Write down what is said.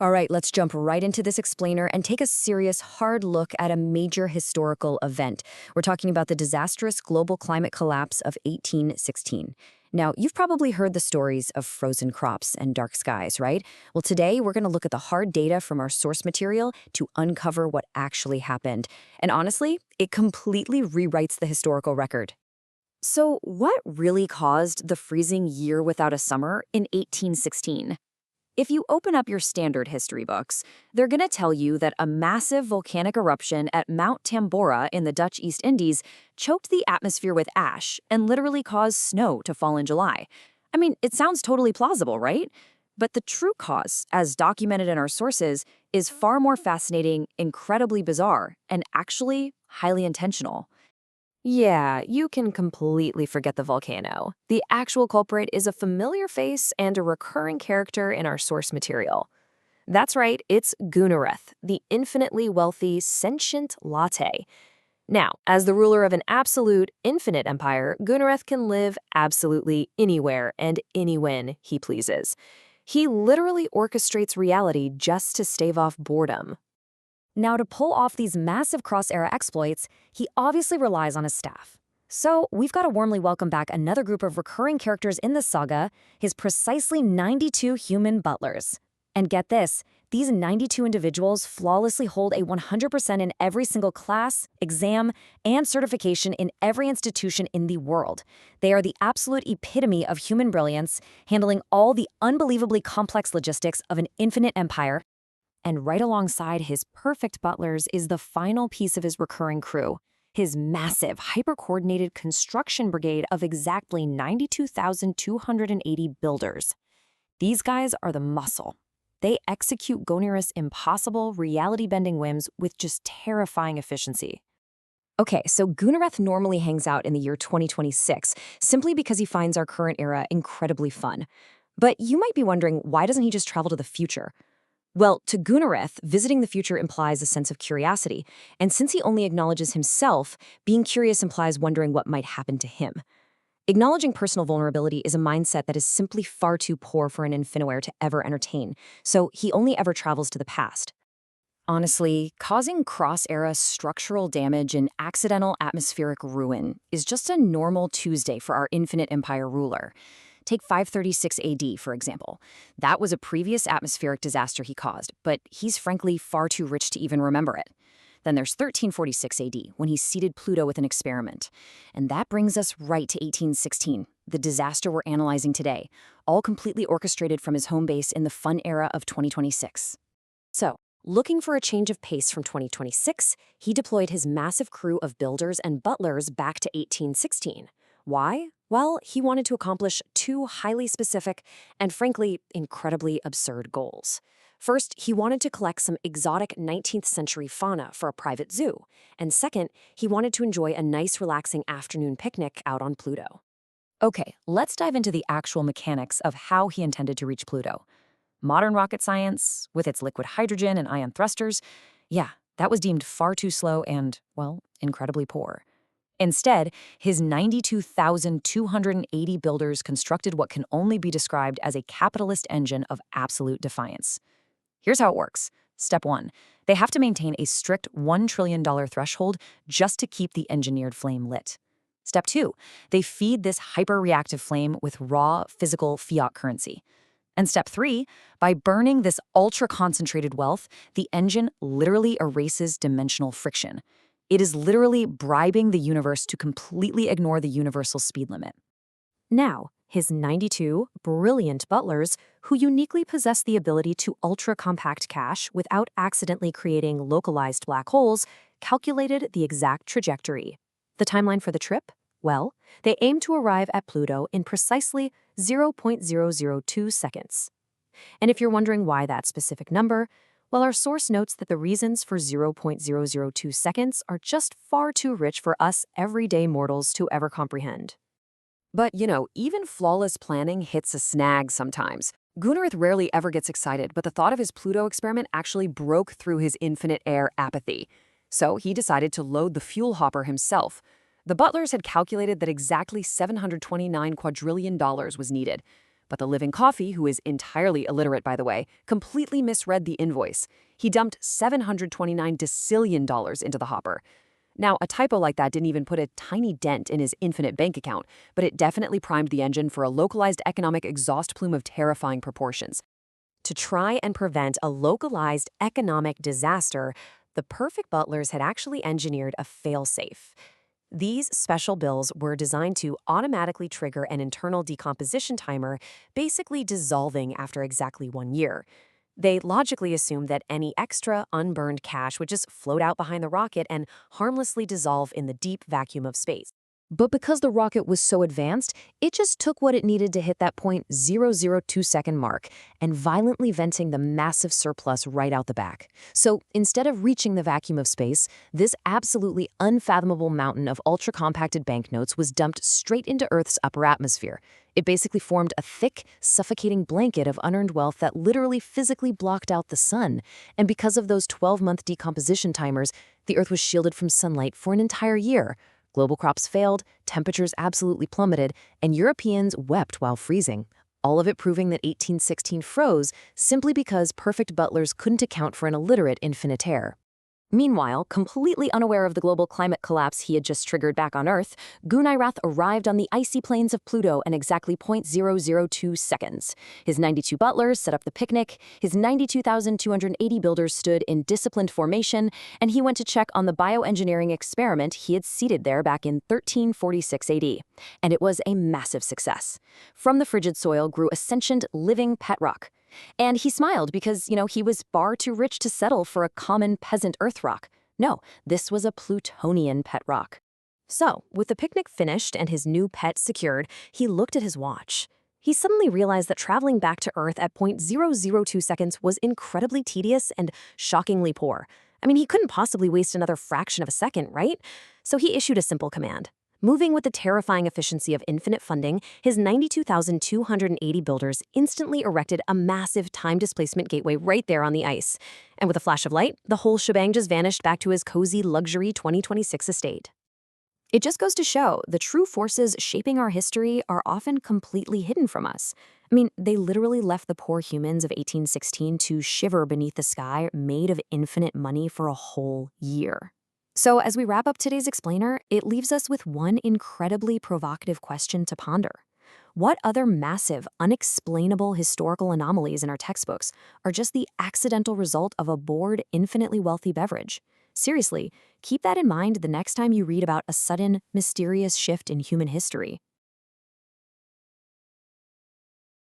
All right, let's jump right into this explainer and take a serious, hard look at a major historical event. We're talking about the disastrous global climate collapse of 1816. Now, you've probably heard the stories of frozen crops and dark skies, right? Well, today we're going to look at the hard data from our source material to uncover what actually happened. And honestly, it completely rewrites the historical record. So, what really caused the freezing year without a summer in 1816? If you open up your standard history books, they're going to tell you that a massive volcanic eruption at Mount Tambora in the Dutch East Indies choked the atmosphere with ash and literally caused snow to fall in July. I mean, it sounds totally plausible, right? But the true cause, as documented in our sources, is far more fascinating, incredibly bizarre, and actually highly intentional. Yeah, you can completely forget the volcano. The actual culprit is a familiar face and a recurring character in our source material. That's right, it's Goonireth, the infinitely wealthy, sentient latte. Now, as the ruler of an absolute, infinite empire, Goonireth can live absolutely anywhere and anywhen he pleases. He literally orchestrates reality just to stave off boredom. Now, to pull off these massive cross-era exploits, he obviously relies on his staff. So, we've got to warmly welcome back another group of recurring characters in the saga, his precisely 92 human butlers. And get this, these 92 individuals flawlessly hold a 100% in every single class, exam, and certification in every institution in the world. They are the absolute epitome of human brilliance, handling all the unbelievably complex logistics of an infinite empire. And right alongside his perfect butlers is the final piece of his recurring crew, his massive, hyper-coordinated construction brigade of exactly 92,280 builders. These guys are the muscle. They execute goonireth's impossible, reality-bending whims with just terrifying efficiency. Okay, so Goonireth normally hangs out in the year 2026 simply because he finds our current era incredibly fun. But you might be wondering, why doesn't he just travel to the future? Well, to Goonireth, visiting the future implies a sense of curiosity, and since he only acknowledges himself, being curious implies wondering what might happen to him. Acknowledging personal vulnerability is a mindset that is simply far too poor for an Infinaware to ever entertain, so he only ever travels to the past. Honestly, causing cross-era structural damage and accidental atmospheric ruin is just a normal Tuesday for our infinite empire ruler. Take 536 AD, for example. That was a previous atmospheric disaster he caused, but he's frankly far too rich to even remember it. Then there's 1346 AD, when he seeded Pluto with an experiment. And that brings us right to 1816, the disaster we're analyzing today, all completely orchestrated from his home base in the fun era of 2026. So, looking for a change of pace from 2026, he deployed his massive crew of builders and butlers back to 1816. Why? Well, he wanted to accomplish two highly specific and, frankly, incredibly absurd goals. First, he wanted to collect some exotic 19th century fauna for a private zoo. And second, he wanted to enjoy a nice, relaxing afternoon picnic out on Pluto. Okay, let's dive into the actual mechanics of how he intended to reach Pluto. Modern rocket science, with its liquid hydrogen and ion thrusters, yeah, that was deemed far too slow and, well, incredibly poor. Instead, his 92,280 builders constructed what can only be described as a capitalist engine of absolute defiance. Here's how it works. Step 1. They have to maintain a strict $1 trillion threshold just to keep the engineered flame lit. Step 2. They feed this hyper-reactive flame with raw, physical fiat currency. And step 3, by burning this ultra-concentrated wealth, the engine literally erases dimensional friction. It is literally bribing the universe to completely ignore the universal speed limit. Now, his 92 brilliant butlers, who uniquely possess the ability to ultra-compact cache without accidentally creating localized black holes, calculated the exact trajectory. The timeline for the trip? Well, they aim to arrive at Pluto in precisely 0.002 seconds. And if you're wondering why that specific number, well, our source notes that the reasons for 0.002 seconds are just far too rich for us everyday mortals to ever comprehend. But, even flawless planning hits a snag sometimes. Goonireth rarely ever gets excited, but the thought of his Pluto experiment actually broke through his infinite air apathy. So he decided to load the fuel hopper himself. The butlers had calculated that exactly $729 quadrillion was needed. But the living coffee, who is entirely illiterate by the way, completely misread the invoice. He dumped $729 decillion into the hopper. Now, a typo like that didn't even put a tiny dent in his infinite bank account, but it definitely primed the engine for a localized economic exhaust plume of terrifying proportions. To try and prevent a localized economic disaster, the Perfect Butlers had actually engineered a fail-safe. These special bills were designed to automatically trigger an internal decomposition timer, basically dissolving after exactly 1 year. They logically assumed that any extra unburned cash would just float out behind the rocket and harmlessly dissolve in the deep vacuum of space. But because the rocket was so advanced, it just took what it needed to hit that 0.002-second mark and violently venting the massive surplus right out the back. So instead of reaching the vacuum of space, this absolutely unfathomable mountain of ultra-compacted banknotes was dumped straight into Earth's upper atmosphere. It basically formed a thick, suffocating blanket of unearned wealth that literally physically blocked out the sun. And because of those 12-month decomposition timers, the Earth was shielded from sunlight for an entire year. Global crops failed, temperatures absolutely plummeted, and Europeans wept while freezing. All of it proving that 1816 froze simply because Perfect Butlers couldn't account for an illiterate infinitaire. Meanwhile, completely unaware of the global climate collapse he had just triggered back on Earth, Goonireth arrived on the icy plains of Pluto in exactly 0.002 seconds. His 92 butlers set up the picnic, his 92,280 builders stood in disciplined formation, and he went to check on the bioengineering experiment he had seeded there back in 1346 AD. And it was a massive success. From the frigid soil grew a sentient, living pet rock. And he smiled because, he was far too rich to settle for a common peasant earth rock. No, this was a Plutonian pet rock. So, with the picnic finished and his new pet secured, he looked at his watch. He suddenly realized that traveling back to Earth at 0.002 seconds was incredibly tedious and shockingly poor. I mean, he couldn't possibly waste another fraction of a second, right? So he issued a simple command. Moving with the terrifying efficiency of infinite funding, his 92,280 builders instantly erected a massive time displacement gateway right there on the ice. And with a flash of light, the whole shebang just vanished back to his cozy luxury 2026 estate. It just goes to show the true forces shaping our history are often completely hidden from us. I mean, they literally left the poor humans of 1816 to shiver beneath the sky made of infinite money for a whole year. So as we wrap up today's explainer, it leaves us with one incredibly provocative question to ponder. What other massive, unexplainable historical anomalies in our textbooks are just the accidental result of a bored, infinitely wealthy beverage? Seriously, keep that in mind the next time you read about a sudden, mysterious shift in human history.